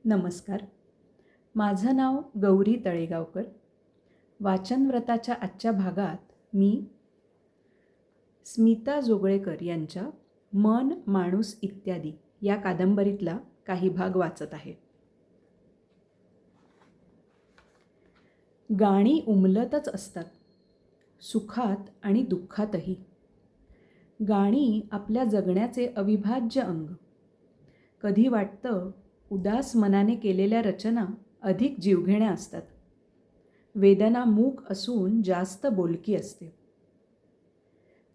नमस्कार. माझं नाव गौरी तळेगावकर. वाचनव्रताच्या आजच्या भागात मी स्मिता जोगळेकर यांच्या मन, माणूस इत्यादी या कादंबरीतला काही भाग वाचत आहे. गाणी उमलतच असतात, सुखात आणि दुःखातही. गाणी आपल्या जगण्याचे अविभाज्य अंग. कधी वाटतं उदास मनाने केलेल्या रचना अधिक जीवघेण्या असतात. वेदना मूक असून जास्त बोलकी असते.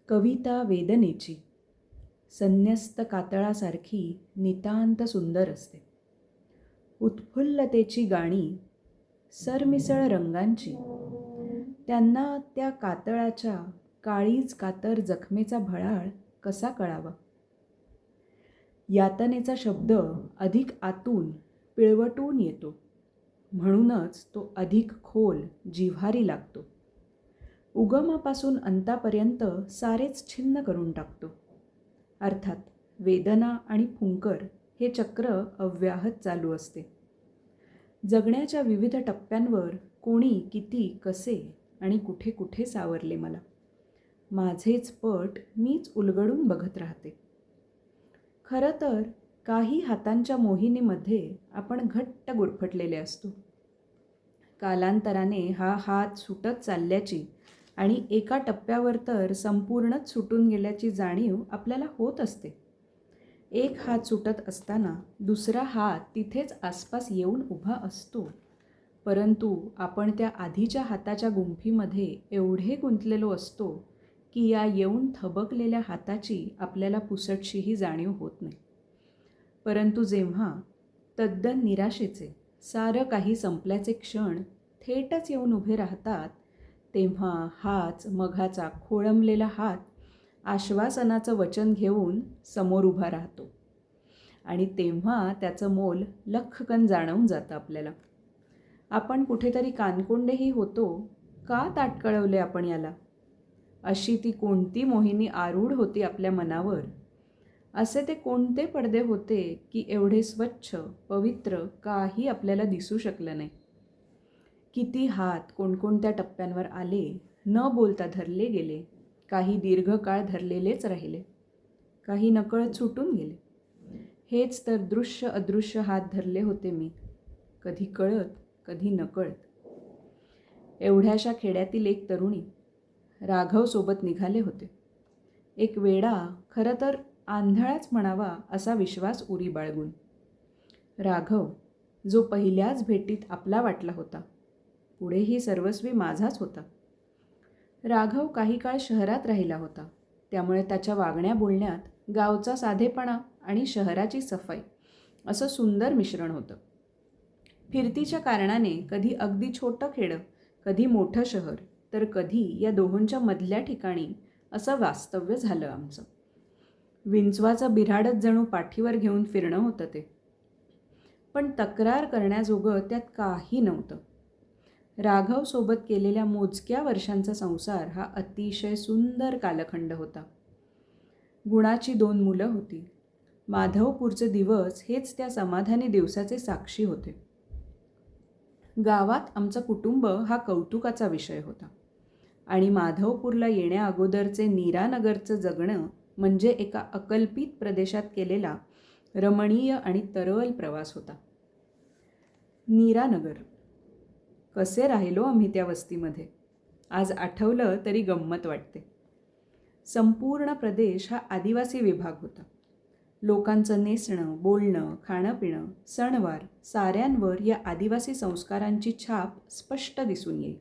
कविता वेदनेची, संन्यस्त कातळासारखी नितांत सुंदर असते. उत्फुल्लतेची गाणी सरमिसळ रंगांची, त्यांना त्या कातळाच्या काळीज कातर जखमेचा भळाळ कसा कळावा. यातनेचा शब्द अधिक आतून पिळवटून येतो, म्हणूनच तो अधिक खोल जिव्हारी लागतो. उगमापासून अंतापर्यंत सारेच छिन्न करून टाकतो. अर्थात वेदना आणि फुंकर हे चक्र अव्याहत चालू असते. जगण्याच्या विविध टप्प्यांवर कोणी किती कसे आणि कुठे कुठे सावरले मला. माझेच पट मीच उलगडून बघत राहते. खरं तर काही हातांच्या मोहिनीमध्ये आपण घट्ट गुरफटलेले असतो. कालांतराने हा हात सुटत चालल्याची आणि एका टप्प्यावर तर संपूर्णच सुटून गेल्याची जाणीव आपल्याला होत असते. एक हात सुटत असताना दुसरा हात तिथेच आसपास येऊन उभा असतो, परंतु आपण त्या आधीच्या हाताच्या गुंफीमध्ये एवढे गुंतलेलो असतो की या येऊन थबकलेल्या हाताची आपल्याला पुसटशीही जाणीव होत नाही. परंतु जेव्हा तद्दन निराशेचे सारं काही संपल्याचे क्षण थेटच येऊन उभे राहतात, तेव्हा हाच मघाचा खोळंबलेला हात आश्वासनाचं वचन घेऊन समोर उभा राहतो आणि तेव्हा त्याचं मोल लख्खकन जाणवून जातं आपल्याला. आपण कुठेतरी कानकोंडेही होतो. का ताटकळवले आपण याला? अशी ती कोणती मोहिनी आरूढ होती आपल्या मनावर? असे ते कोणते पडदे होते की एवढे स्वच्छ पवित्र काही आपल्याला दिसू शकलं नाही? किती हात कोणकोणत्या टप्प्यांवर आले, न बोलता धरले गेले. काही दीर्घकाळ धरलेलेच राहिले, काही नकळत सुटून गेले. हेच तर दृश्य अदृश्य हात धरले होते मी, कधी कळत कधी नकळत. एवढ्याशा खेड्यातील एक तरुणी राघवसोबत निघाले होते. एक वेडा, खरं तर आंधळाच म्हणावा असा विश्वास उरी बाळगून. राघव, जो पहिल्याच भेटीत आपला वाटला होता, पुढेही सर्वस्वी माझाच होता. राघव काही काळ शहरात राहिला होता, त्यामुळे त्याच्या वागण्या बोलण्यात गावचा साधेपणा आणि शहराची सफाई असं सुंदर मिश्रण होतं. फिरतीच्या कारणाने कधी अगदी छोटं खेडं, कधी मोठं शहर, तर कधी या दोहोंच्या मधल्या ठिकाणी असं वास्तव्य झालं आमचं. विंचवाचं बिऱ्हाडच जणू पाठीवर घेऊन फिरणं होतं ते. पण तक्रार करण्याजोगं त्यात काही नव्हतं. राघवसोबत केलेल्या मोजक्या वर्षांचा संसार हा अतिशय सुंदर कालखंड होता. गुणाची 2 मुलं होती. माधवपूरचे दिवस हेच त्या समाधानी दिवसाचे साक्षी होते. गावात आमचं कुटुंब हा कौतुकाचा विषय होता आणि माधवपूरला येण्या अगोदरचे नीरानगरचं जगणं म्हणजे एका अकल्पित प्रदेशात केलेला रमणीय आणि तरल प्रवास होता. नीरानगर. कसे राहिलो आम्ही त्या वस्तीमध्ये, आज आठवलं तरी गंमत वाटते. संपूर्ण प्रदेश हा आदिवासी विभाग होता. लोकांचं नेसणं, बोलणं, खाणंपिणं, सणवार साऱ्यांवर या आदिवासी संस्कारांची छाप स्पष्ट दिसून येईल.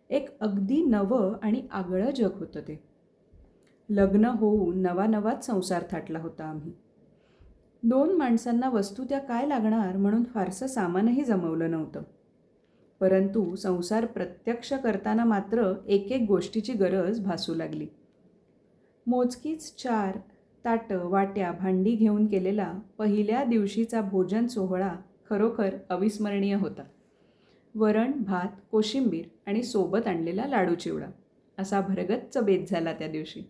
एक अगदी नवं आणि आगळं जग होतं ते. लग्न होऊन नवाच संसार थाटला होता आम्ही. 2 माणसांना वस्तू त्या काय लागणार म्हणून फारसं सामानही जमवलं नव्हतं. परंतु संसार प्रत्यक्ष करताना मात्र एक गोष्टीची गरज भासू लागली. मोजकीच 4 ताटं, वाट्या, भांडी घेऊन केलेला पहिल्या दिवशीचा भोजन सोहळा खरोखर अविस्मरणीय होता. वरण, भात, कोशिंबीर आणि सोबत आणलेला लाडू चिवडा असा भरगच्च बेत झाला त्या दिवशी.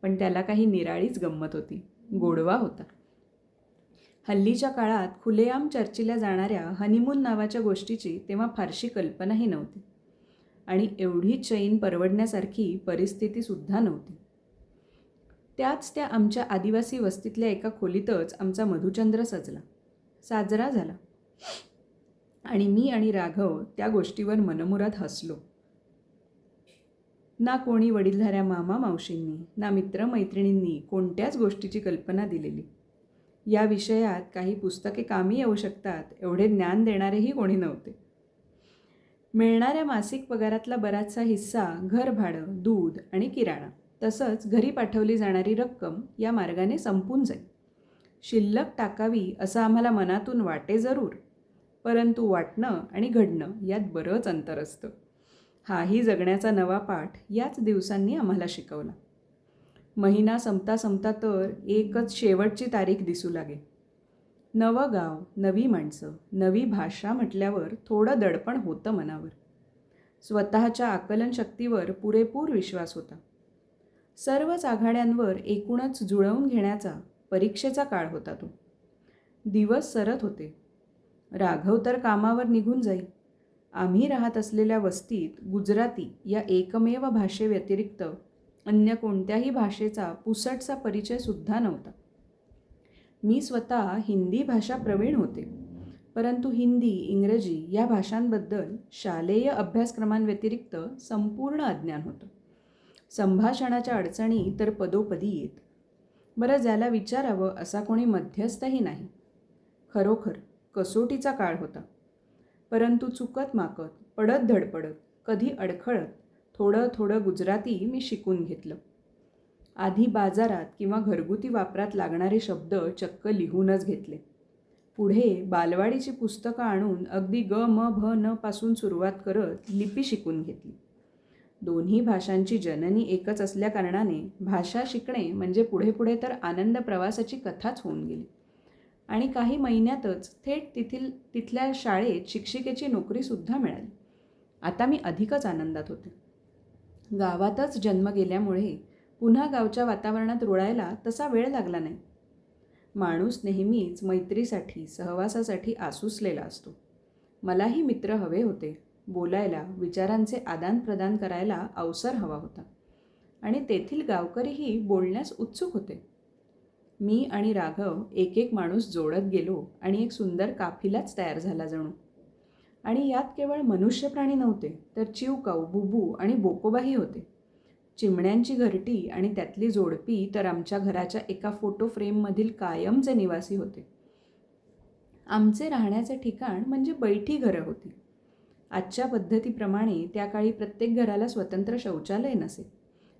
पण त्याला काही निराळीच गंमत होती, गोडवा होता. हल्लीच्या काळात खुलेआम चर्चेल्या जाणाऱ्या हनीमून नावाच्या गोष्टीची तेव्हा फारशी कल्पनाही नव्हती आणि एवढी चैन परवडण्यासारखी परिस्थितीसुद्धा नव्हती. त्याच त्या आमच्या आदिवासी वस्तीतल्या एका खोलीतच आमचा मधुचंद्र साजरा झाला आणि मी आणि राघव त्या गोष्टीवर मनमुराद हसलो. ना कोणी वडीलधाऱ्या मामा मावशींनी ना मित्रमैत्रिणींनी कोणत्याच गोष्टीची कल्पना दिलेली. या विषयात काही पुस्तके कामी येऊ शकतात एवढे ज्ञान देणारेही कोणी नव्हते. मिळणाऱ्या मासिक पगारातला बराचसा हिस्सा घरभाडं, दूध आणि किराणा तसंच घरी पाठवली जाणारी रक्कम या मार्गाने संपून जाईल. शिल्लक टाकावी असं आम्हाला मनातून वाटे जरूर, परंतु वाटणं आणि घडणं यात बरंच अंतर असतं. हाही जगण्याचा नवा पाठ याच दिवसांनी आम्हाला शिकवला. महिना संपता संपता तर एकच शेवटची तारीख दिसू लागे. नवं गाव, नवी माणसं, नवी भाषा म्हटल्यावर थोडं दडपण होतं मनावर. स्वतःच्या आकलनशक्तीवर पुरेपूर विश्वास होता. सर्वच आघाड्यांवर एकूणच जुळवून घेण्याचा परीक्षेचा काळ होता तो. दिवस सरत होते. राघव तर कामावर निघून जाई. आम्ही राहत असलेल्या वस्तीत गुजराती या एकमेव भाषेव्यतिरिक्त अन्य कोणत्याही भाषेचा पुसटसा परिचयसुद्धा नव्हता. मी स्वतः हिंदी भाषा प्रवीण होते, परंतु हिंदी, इंग्रजी या भाषांबद्दल शालेय अभ्यासक्रमांव्यतिरिक्त संपूर्ण अज्ञान होतं. संभाषणाच्या अडचणी तर पदोपदी येत. बरं, ज्याला विचारावं असा कोणी मध्यस्थही नाही. खरोखर कसोटीचा काळ होता. परंतु चुकत माकत, पडत धडपडत, कधी अडखळत थोडं थोडं गुजराती मी शिकून घेतलं. आधी बाजारात किंवा घरगुती वापरात लागणारे शब्द चक्क लिहूनच घेतले. पुढे बालवाडीची पुस्तकं आणून अगदी ग म भ न पासून सुरुवात करत लिपी शिकून घेतली. दोन्ही भाषांची जननी एकच असल्याकारणाने भाषा शिकणे म्हणजे पुढे पुढे तर आनंद प्रवासाची कथाच होऊन गेली आणि काही महिन्यातच थेट तिथल्या शाळेत शिक्षिकेची नोकरीसुद्धा मिळाली. आता मी अधिकच आनंदात होते. गावातच जन्म गेल्यामुळे पुन्हा गावच्या वातावरणात रुळायला तसा वेळ लागला नाही. माणूस नेहमीच मैत्रीसाठी, सहवासासाठी आसुसलेला असतो. मलाही मित्र हवे होते. बोलायला, विचारांचे आदानप्रदान करायला अवसर हवा होता आणि तेथील गावकरीही बोलण्यास उत्सुक होते. मी आणि राघव एक एक माणूस जोडत गेलो आणि एक सुंदर काफिलाच तयार झाला जणू. आणि यात केवळ मनुष्य प्राणी नव्हते, तर चिवकाऊ, बुबू आणि बोकोबाही होते. चिमण्यांची घरटी आणि त्यातली जोडपी तर आमच्या घराच्या एका फोटो फ्रेममधील कायमचे निवासी होते. आमचे राहण्याचे ठिकाण म्हणजे बैठी घरं होती. आजच्या पद्धतीप्रमाणे त्या काळी प्रत्येक घराला स्वतंत्र शौचालय नसे.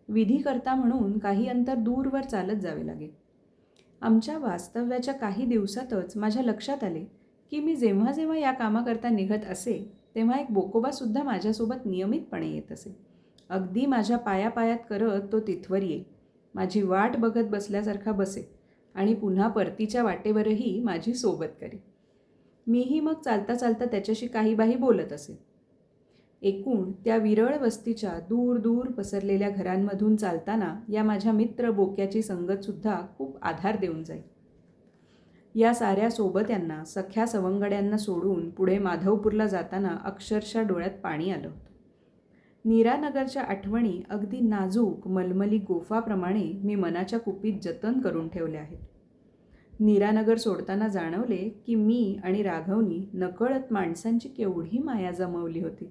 विधी करता म्हणून काही अंतर दूरवर चालत जावे लागे. आमच्या वास्तव्याच्या काही दिवसातच माझ्या लक्षात आले की मी जेव्हा जेव्हा या कामाकरता निघत असे तेव्हा एक बोकोबासुद्धा माझ्यासोबत नियमितपणे येत असे. अगदी माझ्या पायापायात करत तो तिथवर येई, माझी वाट बघत बसल्यासारखा बसे आणि पुन्हा परतीच्या वाटेवरही माझी सोबत करी. मीही मग चालता चालता त्याच्याशी काही बाही बोलत असे. एकूण त्या विरळ वस्तीच्या दूर दूर पसरलेल्या घरांमधून चालताना या माझ्या मित्र बोक्याची संगतसुद्धा खूप आधार देऊन जाईल. या साऱ्या सोबत्यांना, सख्या सवंगड्यांना सोडून पुढे माधवपूरला जाताना अक्षरशः डोळ्यात पाणी आलं होतं. नीरानगरच्या आठवणी अगदी नाजूक मलमली गोफाप्रमाणे मी मनाच्या कुपीत जतन करून ठेवल्या आहेत. नीरानगर सोडताना जाणवले की मी आणि राघवनी नकळत माणसांची केवढी माया जमवली होती.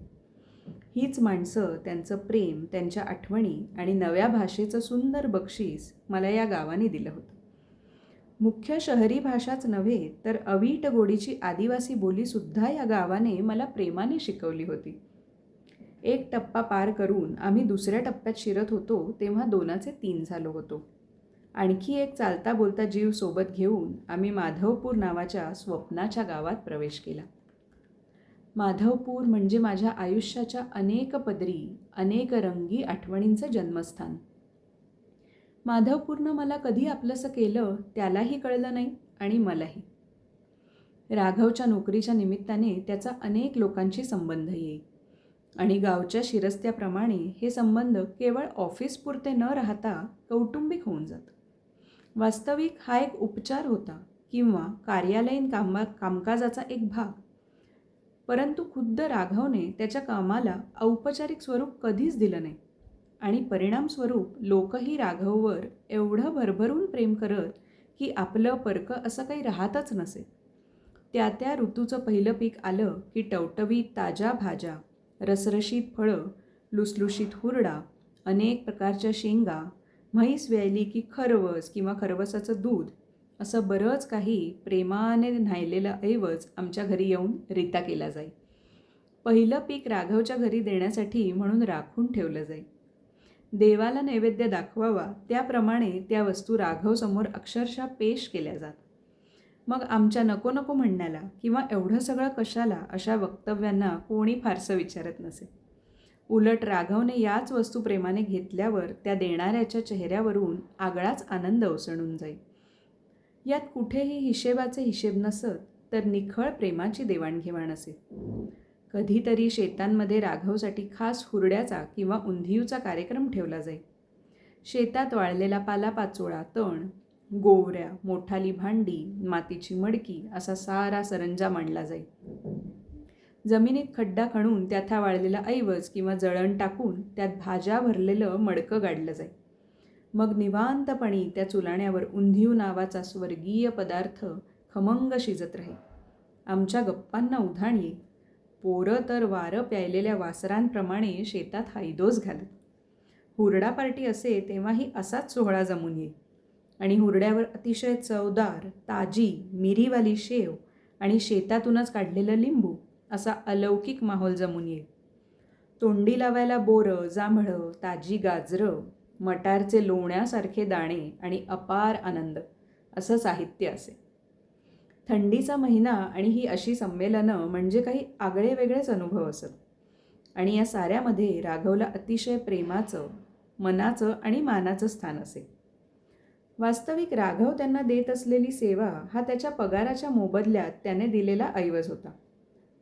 हीच माणसं, त्यांचं प्रेम, त्यांच्या आठवणी आणि नव्या भाषेचं सुंदर बक्षीस मला या गावाने दिलं होतं. मुख्य शहरी भाषाच नव्हे तर अवीट गोडीची आदिवासी बोलीसुद्धा या गावाने मला प्रेमाने शिकवली होती. एक टप्पा पार करून आम्ही दुसऱ्या टप्प्यात शिरत होतो तेव्हा 2चे 3 झालो होतो. आणखी एक चालता बोलता जीव सोबत घेऊन आम्ही माधवपूर नावाच्या स्वप्नाच्या गावात प्रवेश केला. माधवपूर म्हणजे माझ्या आयुष्याच्या अनेक पदरी, अनेक रंगी आठवणींचं जन्मस्थान. माधवपूरनं मला कधी आपलंसं केलं त्यालाही कळलं नाही आणि मलाही. राघवच्या नोकरीच्या निमित्ताने त्याचा अनेक लोकांशी संबंध येई आणि गावच्या शिरस्त्याप्रमाणे हे संबंध केवळ ऑफिसपुरते न राहता कौटुंबिक होऊन जात. वास्तविक हा एक उपचार होता किंवा कार्यालयीन कामकाजाचा एक भाग. परंतु खुद्द राघवने त्याच्या कामाला औपचारिक स्वरूप कधीच दिलं नाही आणि परिणामस्वरूप लोकही राघववर एवढं भरभरून प्रेम करत की आपलं परकं असं काही राहतच नसे. त्या त्या ऋतूचं पहिलं पीक आलं की टवटवीत ताज्या भाज्या, रसरशीत फळं, लुसलुशीत हुरडा, अनेक प्रकारच्या शेंगा, म्हैस व्यायली की खरवस किंवा खरवसाचं दूध, असं बरंच काही प्रेमाने न्हायलेलं ऐवज आमच्या घरी येऊन रीता केला जाई. पहिलं पीक राघवच्या घरी देण्यासाठी म्हणून राखून ठेवलं जाई. देवाला नैवेद्य दाखवावा त्याप्रमाणे त्या वस्तू राघवसमोर अक्षरशः पेश केल्या जात. मग आमच्या नको नको म्हणण्याला किंवा एवढं सगळं कशाला अशा वक्तव्यांना कोणी फारसं विचारत नसे. उलट राघवने याच वस्तू प्रेमाने घेतल्यावर त्या देणाऱ्याच्या चेहऱ्यावरून आगळाच आनंद ओसंडून जाई. यात कुठेही हिशेबाचे हिशेब नसत, तर निखळ प्रेमाची देवाणघेवाण असे. कधीतरी शेतांमध्ये राघवसाठी खास हुरड्याचा किंवा उंधियूचा कार्यक्रम ठेवला जाई. शेतात वाळलेला पालापाचोळा, तण, गोवऱ्या, मोठाली भांडी, मातीची मडकी असा सारा सरंजाम आणला जाई. जमिनीत खड्डा खणून त्यात वाळलेला ऐवज किंवा जळण टाकून त्यात भाज्या भरलेलं मडकं गाडलं जाई. मग निवांतपणी त्या चुलाण्यावर उंधियू नावाचा स्वर्गीय पदार्थ खमंग शिजत राही. आमच्या गप्पांना उधाण येई. पोरं तर वारं प्यायलेल्या वासरांप्रमाणे शेतात हायदोस घालत. हुरडा पार्टी असे तेव्हाही असाच सोहळा जमून येई आणि हुरड्यावर अतिशय चवदार, ताजी, मिरीवाली शेव आणि शेतातूनच काढलेलं लिंबू असा अलौकिक माहोल जमून येई. तोंडी लावायला बोरं, जांभळं, ताजी गाजरं, मटारचे लोण्यासारखे दाणे आणि अपार आनंद असं साहित्य असे. थंडीचा महिना आणि ही अशी संमेलनं म्हणजे काही आगळे वेगळेच अनुभव असत. आणि या साऱ्यामध्ये राघवला अतिशय प्रेमाचं, मनाचं आणि मानाचं स्थान असे. वास्तविक राघव त्यांना देत असलेली सेवा हा त्याच्या पगाराच्या मोबदल्यात त्याने दिलेला ऐवज होता.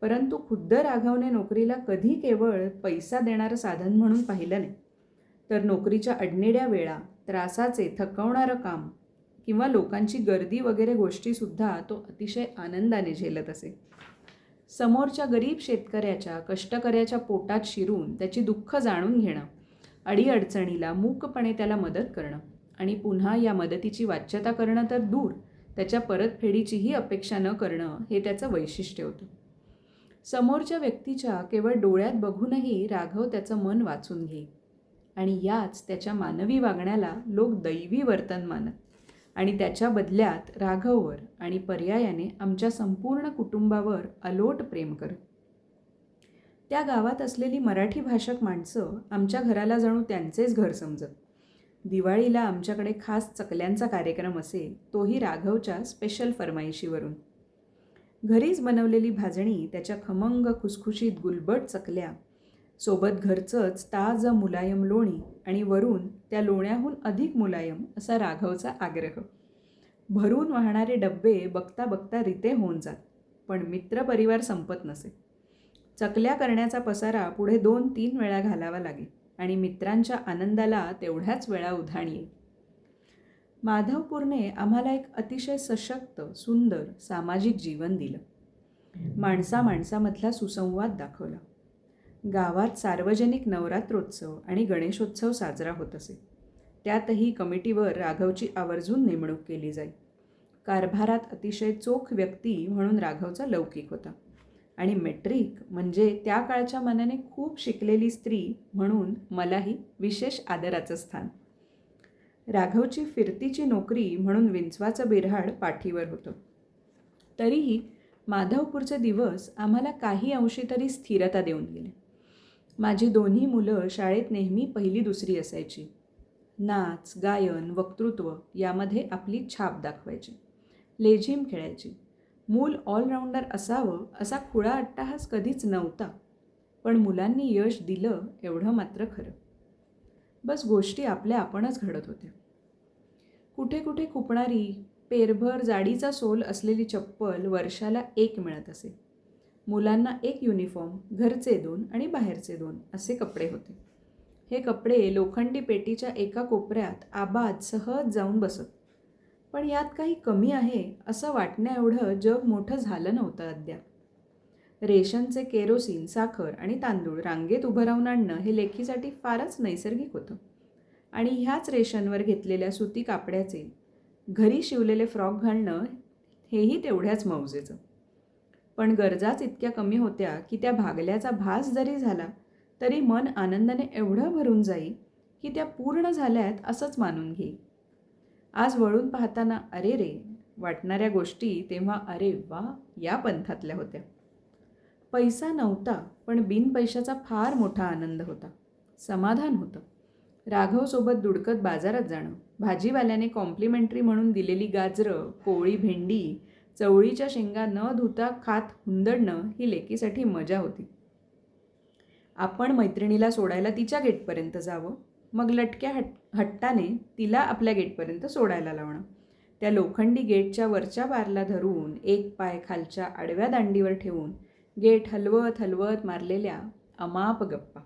परंतु खुद्द राघवने नोकरीला कधी केवळ पैसा देणारं साधन म्हणून पाहिलं नाही, तर नोकरीच्या अडनेड्या वेळा, त्रासाचे थकवणारं काम किंवा लोकांची गर्दी वगैरे गोष्टीसुद्धा तो अतिशय आनंदाने झेलत असे. समोरच्या गरीब शेतकऱ्याच्या, कष्टकऱ्याच्या पोटात शिरून त्याची दुःख जाणून घेणं, अडीअडचणीला मूकपणे त्याला मदत करणं आणि पुन्हा या मदतीची वाच्यता करणं तर दूर, त्याच्या परतफेडीचीही अपेक्षा न करणं हे त्याचं वैशिष्ट्य होतं. समोरच्या व्यक्तीच्या केवळ डोळ्यात बघूनही राघव त्याचं मन वाचून घेई आणि याच त्याच्या मानवी वागण्याला लोक दैवी वर्तन मानत आणि त्याच्या बदल्यात राघववर आणि पर्यायाने आमच्या संपूर्ण कुटुंबावर अलोट प्रेम करत. त्या गावात असलेली मराठी भाषक माणसं आमच्या घराला जणू त्यांचेच घर समजत. दिवाळीला आमच्याकडे खास चकल्यांचा कार्यक्रम असे, तोही राघवच्या स्पेशल फरमाईशीवरून. घरीच बनवलेली भाजणी, त्याच्या खमंग खुसखुशीत गुलबट चकल्या, सोबत घरचंच ताजं मुलायम लोणी आणि वरून त्या लोण्याहून अधिक मुलायम असा राघवचा आग्रह. भरून वाहणारे डब्बे बघता बघता रिते होऊन जात, पण मित्रपरिवार संपत नसे. चकल्या करण्याचा पसारा पुढे 2-3 वेळा घालावा लागे आणि मित्रांच्या आनंदाला तेवढ्याच वेळा उधाण येई. माधवपूरने आम्हाला एक अतिशय सशक्त, सुंदर सामाजिक जीवन दिलं. माणसामाणसामधला सुसंवाद दाखवला. गावात सार्वजनिक नवरात्रोत्सव आणि गणेशोत्सव साजरा होत असे. त्यातही कमिटीवर राघवची आवर्जून नेमणूक केली जाई. कारभारात अतिशय चोख व्यक्ती म्हणून राघवचा लौकिक होता आणि मेट्रिक म्हणजे त्या काळच्या मानाने खूप शिकलेली स्त्री म्हणून मलाही विशेष आदराचं स्थान. राघवची फिरतीची नोकरी म्हणून विंचवाचं बिऱ्हाड पाठीवर होतं. तरीही माधवपूरचे दिवस आम्हाला काही अंशी तरी स्थिरता देऊन गेले. माझी दोन्ही मुलं शाळेत नेहमी 1ली-2री असायची. नाच, गायन, वक्तृत्व यामध्ये आपली छाप दाखवायची. लेझीम खेळायची. मूल ऑलराऊंडर असावं असा खुळा अट्टाहास कधीच नव्हता, पण मुलांनी यश दिलं एवढं मात्र खरं. बस गोष्टी आपल्या आपणच घडत होत्या. कुठे कुठे खुपणारी पेरभर जाडीचा सोल असलेली चप्पल वर्षाला 1 मिळत असे. मुलांना 1 युनिफॉर्म, घरचे 2 आणि बाहेरचे 2 असे कपडे होते. हे कपडे लोखंडी पेटीच्या एका कोपऱ्यात आबाद सहज जाऊन बसत. पण यात काही कमी आहे असं वाटण्याएवढं जग मोठं झालं नव्हतं अद्याप. रेशनचे केरोसिन, साखर आणि तांदूळ रांगेत उभं राहून आणणं हे लेकीसाठी फारच नैसर्गिक होतं. आणि ह्याच रेशनवर घेतलेल्या सुती कापड्याचे घरी शिवलेले फ्रॉक घालणं हेही तेवढ्याच मौजेचं. पण गरजाच इतक्या कमी होत्या की त्या भागल्याचा भास जरी झाला तरी मन आनंदाने एवढं भरून जाई की त्या पूर्ण झाल्यात असंच मानून घेई. आज वळून पाहताना अरे रे वाटणाऱ्या गोष्टी तेव्हा अरे वा या पंथातल्या होत्या. पैसा नव्हता, पण बिन पैशाचा फार मोठा आनंद होता. समाधान होतं. राघवसोबत दुडकत बाजारात जाणं, भाजीवाल्याने कॉम्प्लिमेंटरी म्हणून दिलेली गाजरं, कोवळी भेंडी, चवळीच्या शेंगा न धुता खात हुंदडणं ही लेकीसाठी मजा होती. आपण मैत्रिणीला सोडायला तिच्या गेटपर्यंत जावं, मग लटक्या हट्टाने तिला आपल्या गेटपर्यंत सोडायला लावणं. त्या लोखंडी गेटच्या वरच्या बारला धरून एक पाय खालच्या आडव्या दांडीवर ठेवून गेट हलवत हलवत मारलेल्या अमाप गप्पा.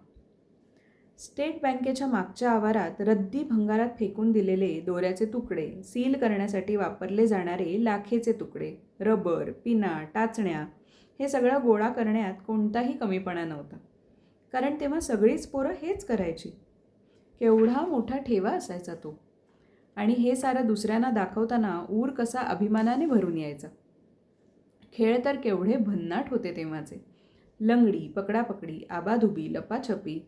स्टेट बँकेच्या मागच्या आवारात रद्दी भंगारात फेकून दिलेले दोऱ्याचे तुकडे, सील करण्यासाठी वापरले जाणारे लाखेचे तुकडे, रबर, पिना, टाचण्या हे सगळं गोळा करण्यात कोणताही कमीपणा नव्हता. कारण तेव्हा सगळीच पोरं हेच करायची. केवढा मोठा ठेवा असायचा तो. आणि हे सारं दुसऱ्यांना दाखवताना ऊर कसा अभिमानाने भरून यायचा. खेळ तर केवढे भन्नाट होते तेव्हाचे. लंगडी, पकडापकडी, आबाधुबी, लपाछपी.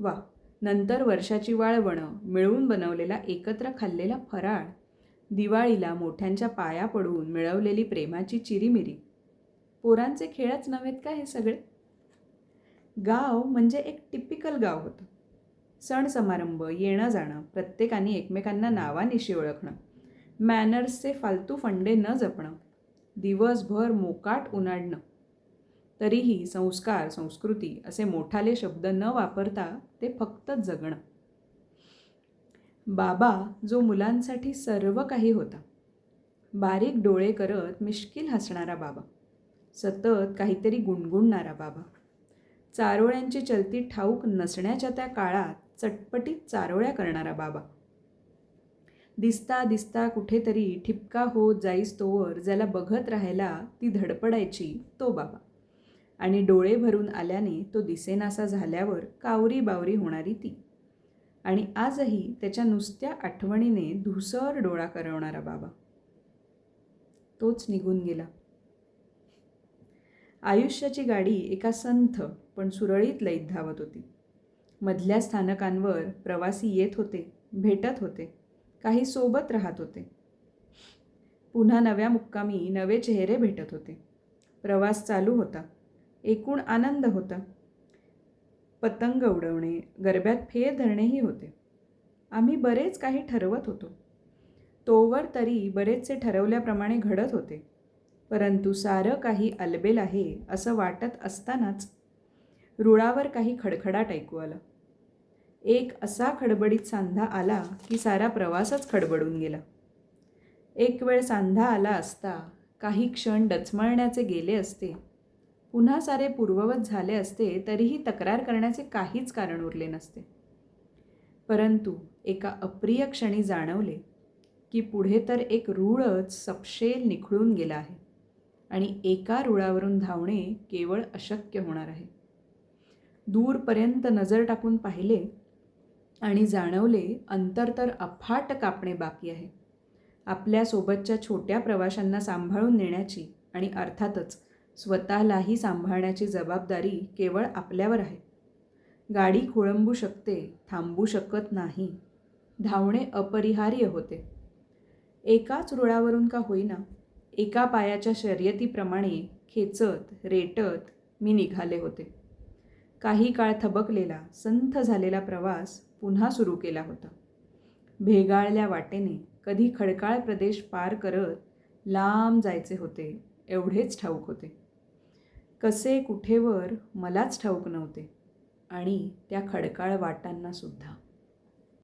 वा, नंतर वर्षाची वाळवणं, मिळवून बनवलेला एकत्र खाल्लेला फराळ, दिवाळीला मोठ्यांच्या पाया पडून मिळवलेली प्रेमाची चिरीमिरी. पोरांचे खेळच नव्हेत का हे सगळे? गाव म्हणजे एक टिपिकल गाव होतं. सण समारंभ, येणं जाणं, प्रत्येकाने एकमेकांना नावानिशी ओळखणं, मॅनर्सचे फालतू फंडे न जपणं, दिवसभर मोकाट उनाडणं. तरीही संस्कार, संस्कृती असे मोठाले शब्द न वापरता ते फक्त जगणं. बाबा जो मुलांसाठी सर्व काही होता. बारीक डोळे करत मिश्किल हसणारा बाबा, सतत काहीतरी गुणगुणणारा बाबा, चारोळ्यांची चलती ठाऊक नसण्याच्या त्या काळात चटपटीत चारोळ्या करणारा बाबा, दिसता दिसता कुठेतरी ठिपका होत जाईस तोवर ज्याला बघत राहायला ती धडपडायची तो बाबा, आणि डोळे भरून आल्याने तो दिसेनासा झाल्यावर कावरी बावरी होणारी ती, आणि आजही त्याच्या नुसत्या आठवणीने धुसर डोळा करवणारा बाबा. तोच निघून गेला. आयुष्याची गाडी एका संथ पण सुरळीत लयीत धावत होती. मधल्या स्थानकांवर प्रवासी येत होते, भेटत होते, काही सोबत राहत होते. पुन्हा नव्या मुक्कामी नवे चेहरे भेटत होते. प्रवास चालू होता. एकूण आनंद होता. पतंग उडवणे, गरब्यात फेर धरणेही होते. आम्ही बरेच काही ठरवत होतो. तोवर तरी बरेचसे ठरवल्याप्रमाणे घडत होते. परंतु सारं काही अलबेल आहे असं वाटत असतानाच रुळावर काही खडखडाट ऐकू आला. एक असा खडबडीत सांधा आला की सारा प्रवासच खडबडून गेला. एक वेळ सांधा आला असता, काही क्षण डचमळण्याचे गेले असते, पुन्हा सारे पूर्ववत झाले असते तरीही तक्रार करण्याचे काहीच कारण उरले नसते. परंतु एका अप्रिय क्षणी जाणवले की पुढे तर एक रूळच सपशेल निखळून गेला आहे आणि एका रुळावरून धावणे केवळ अशक्य होणार आहे. दूरपर्यंत नजर टाकून पाहिले आणि जाणवले अंतर तर अफाट कापणे बाकी आहे. आपल्यासोबतच्या छोट्या प्रवाशांना सांभाळून नेण्याची आणि अर्थातच स्वतःलाही सांभाळण्याची जबाबदारी केवळ आपल्यावर आहे. गाडी खोळंबू शकते, थांबू शकत नाही. धावणे अपरिहार्य होते. एकाच रुळावरून का होईना, एका पायाच्या शर्यतीप्रमाणे खेचत, रेटत मी निघाले होते. काही काळ थबकलेला, संथ झालेला प्रवास पुन्हा सुरू केला होता. भेगाळल्या वाटेने कधी खडकाळ प्रदेश पार करत लांब जायचे होते एवढेच ठाऊक होते. कसे कुठेवर मलाच ठाऊक नव्हते आणि त्या खडकाळ वाटांना सुद्धा.